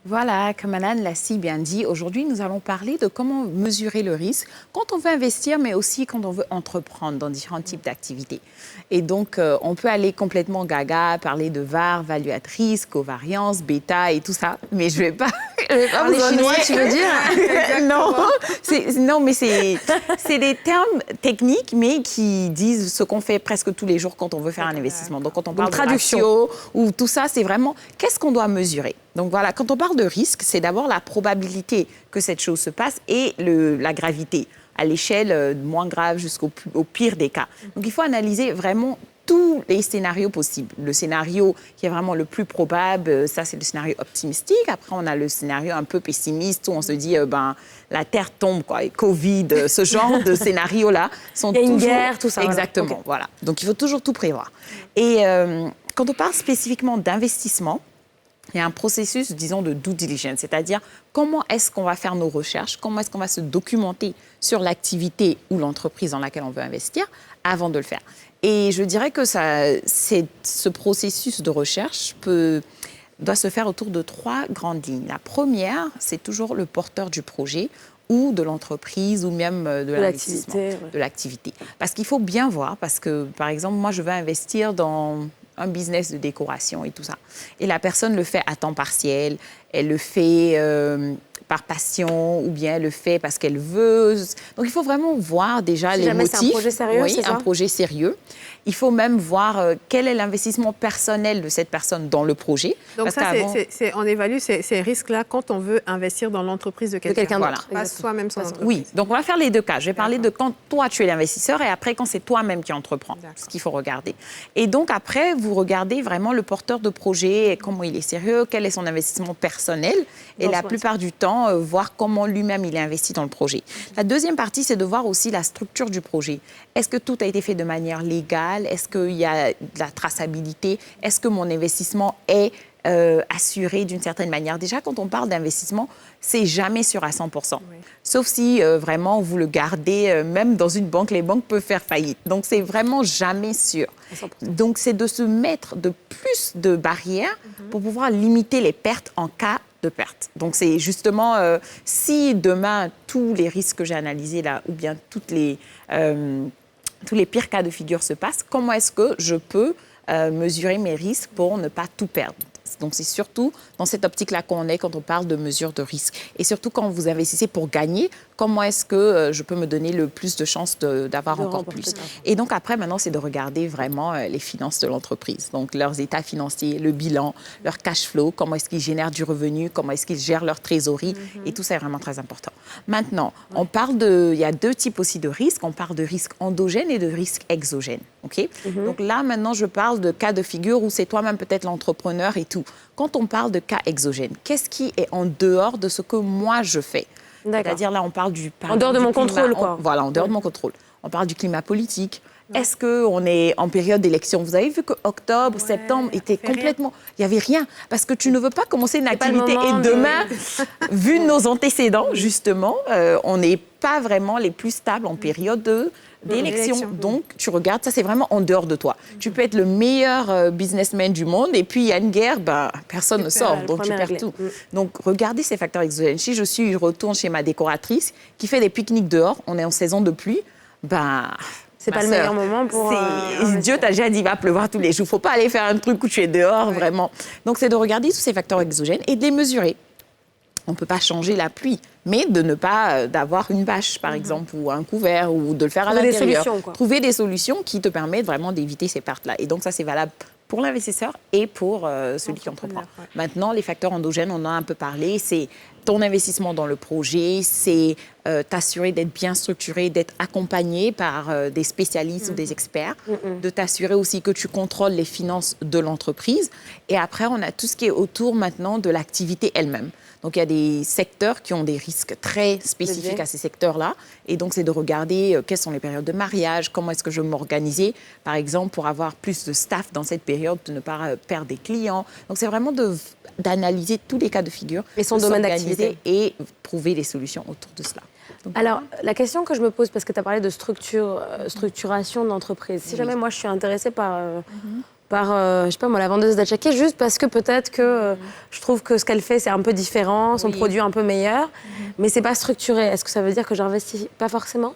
Voilà, comme Alan l'a si bien dit, aujourd'hui, nous allons parler de comment mesurer le risque quand on veut investir, mais aussi quand on veut entreprendre dans différents types d'activités. Et donc, on peut aller complètement gaga, parler de VAR, value at risk, covariance, bêta et tout ça, mais je vais pas... Je vais pas Les Chinois, tu veux dire? Non, mais c'est des termes techniques, mais qui disent ce qu'on fait presque tous les jours quand on veut faire un investissement. Donc, quand on parle de ratio ou tout ça, c'est vraiment qu'est-ce qu'on doit mesurer. Donc voilà, quand on parle de risque, c'est d'abord la probabilité que cette chose se passe et la gravité, à l'échelle moins grave jusqu'au pire des cas. Donc il faut analyser vraiment tous les scénarios possibles. Le scénario qui est vraiment le plus probable, ça c'est le scénario optimistique. Après, on a le scénario un peu pessimiste où on se dit, la Terre tombe, quoi, et Covid, ce genre de scénarios-là sont toujours... Il y a une guerre, tout ça. Exactement, voilà. Okay. Voilà. Donc il faut toujours tout prévoir. Et quand on parle spécifiquement d'investissement, il y a un processus, disons, de due diligence, c'est-à-dire comment est-ce qu'on va faire nos recherches, comment est-ce qu'on va se documenter sur l'activité ou l'entreprise dans laquelle on veut investir avant de le faire. Et je dirais que ce processus de recherche doit se faire autour de 3 grandes lignes. La première, c'est toujours le porteur du projet ou de l'entreprise ou même de l'investissement, de l'activité. Parce qu'il faut bien voir, parce que, par exemple, moi, je veux investir dans un business de décoration et tout ça. Et la personne le fait à temps partiel, elle le fait par passion ou bien elle le fait parce qu'elle veut. Donc, il faut vraiment voir déjà les motifs. C'est un projet sérieux, oui, c'est ça? Un projet sérieux. Il faut même voir quel est l'investissement personnel de cette personne dans le projet. Donc ça, on évalue ces risques-là quand on veut investir dans l'entreprise de quelqu'un d'autre. Pas soi-même son entreprise. Oui, donc on va faire les 2 cas. Je vais parler de quand toi, tu es l'investisseur et après, quand c'est toi-même qui entreprends, ce qu'il faut regarder. Et donc, après, vous regardez vraiment le porteur de projet, comment il est sérieux, quel est son investissement personnel et la plupart du temps, voir comment lui-même il est investi dans le projet. La deuxième partie, c'est de voir aussi la structure du projet. Est-ce que tout a été fait de manière légale? Est-ce qu'il y a de la traçabilité? Est-ce que mon investissement est assuré d'une certaine manière? Déjà, quand on parle d'investissement, c'est jamais sûr à 100%. Oui. Sauf si vraiment vous le gardez, même dans une banque, les banques peuvent faire faillite. Donc, c'est vraiment jamais sûr. Donc, c'est de se mettre de plus de barrières pour pouvoir limiter les pertes en cas de perte. Donc, c'est justement, si demain, tous les risques que j'ai analysés là, ou bien tous les pires cas de figure se passent, comment est-ce que je peux mesurer mes risques pour ne pas tout perdre? Donc, c'est surtout dans cette optique-là qu'on est quand on parle de mesure de risque. Et surtout, quand vous investissez pour gagner, comment est-ce que je peux me donner le plus de chances d'avoir encore plus? Et donc, après, maintenant, c'est de regarder vraiment les finances de l'entreprise. Donc, leurs états financiers, le bilan, leur cash flow, comment est-ce qu'ils génèrent du revenu, comment est-ce qu'ils gèrent leur trésorerie. Et tout ça est vraiment très important. Maintenant, il y a 2 types aussi de risques. On parle de risque endogène et de risque exogène. OK? Donc là, maintenant, je parle de cas de figure où c'est toi-même peut-être l'entrepreneur et tout. Quand on parle de cas exogènes, qu'est-ce qui est en dehors de ce que moi je fais? C'est-à-dire là, on parle en dehors de mon contrôle, quoi. Voilà, en dehors de mon contrôle. On parle du climat politique. Est-ce qu'on est en période d'élection? Vous avez vu que octobre, septembre était complètement... Il n'y avait rien. Parce que tu ne veux pas commencer une activité. Et demain, vu nos antécédents, justement, on n'est pas vraiment les plus stables en période d'élection. Donc, tu regardes, ça, c'est vraiment en dehors de toi. Tu peux être le meilleur businessman du monde et puis il y a une guerre, personne ne sort, donc tu perds tout. Donc, regardez ces facteurs exogènes. Si je retourne chez ma décoratrice qui fait des pique-niques dehors, on est en saison de pluie, c'est pas le meilleur moment pour... Dieu t'a déjà dit, il va pleuvoir tous les jours. Il ne faut pas aller faire un truc où tu es dehors, vraiment. Donc, c'est de regarder tous ces facteurs exogènes et de les mesurer. On ne peut pas changer la pluie, mais de ne pas d'avoir une bâche, par exemple, ou un couvert, ou de le faire à l'intérieur. Trouver des solutions qui te permettent vraiment d'éviter ces pertes-là. Et donc, ça, c'est valable pour l'investisseur et pour celui qui entreprend. Maintenant, les facteurs endogènes, on en a un peu parlé, c'est ton investissement dans le projet, c'est t'assurer d'être bien structuré, d'être accompagné par des spécialistes ou des experts, de t'assurer aussi que tu contrôles les finances de l'entreprise. Et après, on a tout ce qui est autour maintenant de l'activité elle-même. Donc, il y a des secteurs qui ont des risques très spécifiques à ces secteurs-là. Et donc, c'est de regarder quelles sont les périodes de mariage, comment est-ce que je vais m'organiser, par exemple, pour avoir plus de staff dans cette période, de ne pas perdre des clients. Donc, c'est vraiment d'analyser tous les cas de figure. Et son domaine d'activité. Et trouver des solutions autour de cela. Donc, alors, la question que je me pose, parce que tu as parlé de structuration d'entreprise, si jamais moi je suis intéressée par par, je sais pas moi, la vendeuse d'Achake, juste parce que peut-être que je trouve que ce qu'elle fait, c'est un peu différent, son produit un peu meilleur, mais c'est pas structuré. Est-ce que ça veut dire que j'investis pas forcément?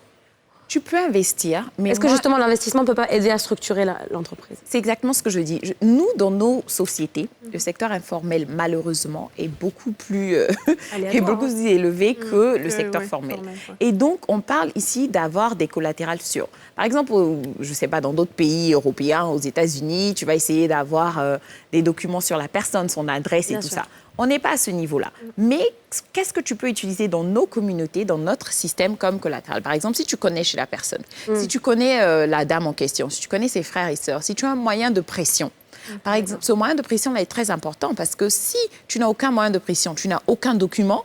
Tu peux investir, mais est-ce que justement l'investissement ne peut pas aider à structurer l'entréprise? C'est exactement ce que je dis. Nous, dans nos sociétés, le secteur informel, malheureusement, est beaucoup plus, élevé que le secteur formel. Et donc, on parle ici d'avoir des collatérales sûrs. Par exemple, je ne sais pas, dans d'autres pays européens, aux États-Unis, tu vas essayer d'avoir des documents sur la personne, son adresse et tout ça. On n'est pas à ce niveau-là. Mais qu'est-ce que tu peux utiliser dans nos communautés, dans notre système comme collatéral? Par exemple, si tu connais chez la personne, si tu connais la dame en question, si tu connais ses frères et sœurs, si tu as un moyen de pression. Par exemple, ce moyen de pression là est très important parce que si tu n'as aucun moyen de pression, tu n'as aucun document,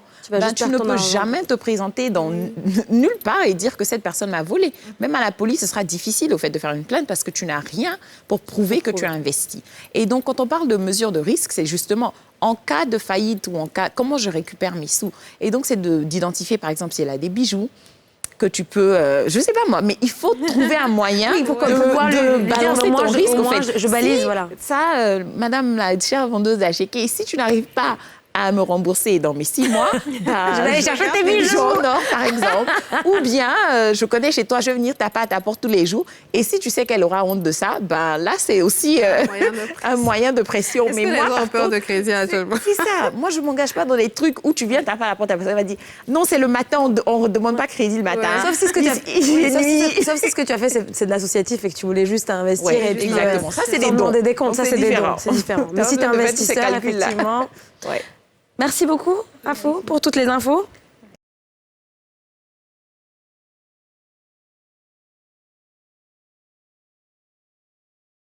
tu ne peux jamais te présenter dans nulle part et dire que cette personne m'a volé. Même à la police, ce sera difficile au fait de faire une plainte parce que tu n'as rien pour prouver que tu as investi. Et donc, quand on parle de mesures de risque, c'est justement en cas de faillite ou en cas, comment je récupère mes sous. Et donc, c'est d'identifier, par exemple, si elle a des bijoux, que tu peux, je ne sais pas moi, mais il faut trouver un moyen pour pouvoir balancer ton risque. Au moins, je balise, voilà. Ça, madame la chère vendeuse d'Achake, si tu n'arrives pas à me rembourser dans mes 6 mois, je vais aller chercher tes bijoux en or, par exemple. Ou bien, je connais chez toi, je vais venir taper à ta porte tous les jours. Et si tu sais qu'elle aura honte de ça, ben là, c'est aussi un moyen de pression. Mais moi, les gens ont peur de crédit actuellement. C'est ça. Moi, je ne m'engage pas dans des trucs où tu viens taper à la porte, la personne va dire non, c'est le matin, on ne demande pas crédit le matin. Ouais. Sauf si ce que tu as fait, c'est de l'associatif et que tu voulais juste investir. Ouais, et puis, exactement. Ça, c'est des dons. Demander des comptes, ça, c'est des dons. C'est différent. Mais si tu es investisseur, effectivement. Merci beaucoup, Afo, pour toutes les infos.